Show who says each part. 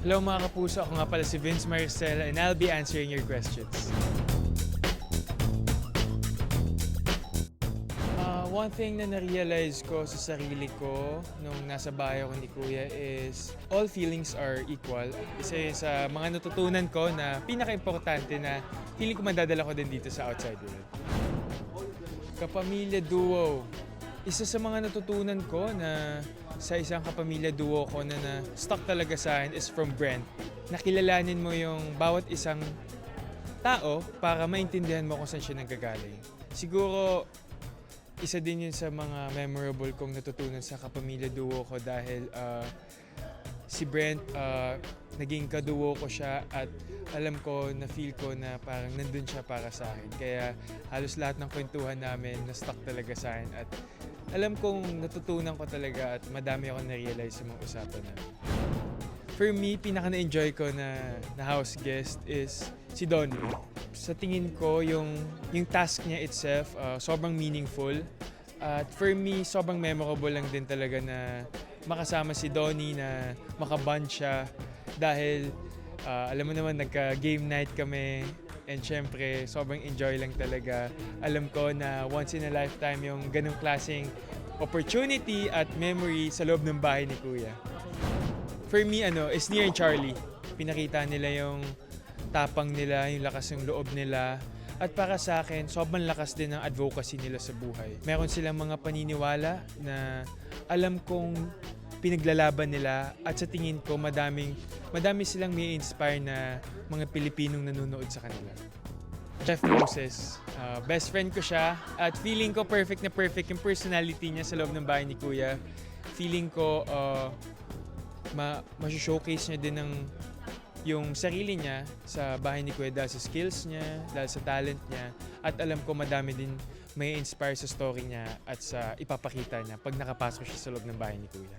Speaker 1: Hello mga kapuso, ako nga pala si Vince Maricel and I'll be answering your questions. One thing na na-realize ko sa sarili ko nung nasa bahay ako ni Kuya is all feelings are equal. Isa yun sa mga natutunan ko na pinaka-importante na feeling ko madadala ko din dito sa outside world. Kapamilya duo. Isa sa mga natutunan ko na sa isang kapamilya duo ko na stuck talaga sa akin is from Brent. Nakilalanin mo yung bawat isang tao para maintindihan mo kung saan siya nanggagaling. Siguro, isa din yun sa mga memorable kong natutunan sa kapamilya duo ko dahil si Brent, naging kaduo ko siya at alam ko, na-feel ko na parang nandun siya para sa akin. Kaya halos lahat ng kwentuhan namin na-stuck talaga sa akin at alam kong natutunan ko talaga at madami akong na-realize sa mga usapan namin. For me, pinaka-na-enjoy ko na house guest is si Donnie. Sa tingin ko, yung task niya itself, sobrang meaningful. At for me, sobrang memorable lang din talaga na makasama si Donnie, na makaband siya. Dahil, alam mo naman, nagka-game night kami. And syempre, sobrang enjoy lang talaga. Alam ko na once in a lifetime yung ganong klaseng opportunity at memory sa loob ng bahay ni Kuya. For me, is Nia and Charlie. Pinakita nila yung tapang nila, yung lakas ng loob nila. At para sa akin, sobrang lakas din ng advocacy nila sa buhay. Meron silang mga paniniwala na alam kong pinaglalaban nila at sa tingin ko madami silang may inspire na mga Pilipinong nanonood sa kanila. Jeff Moses, best friend ko siya at feeling ko perfect na perfect yung personality niya sa loob ng bahay ni Kuya. Feeling ko ma-showcase niya din yung sarili niya sa bahay ni Kuya dahil sa skills niya, dahil sa talent niya at alam ko madami din may inspire sa story niya at sa ipapakita niya pag nakapasok siya sa loob ng bahay ni Kuya.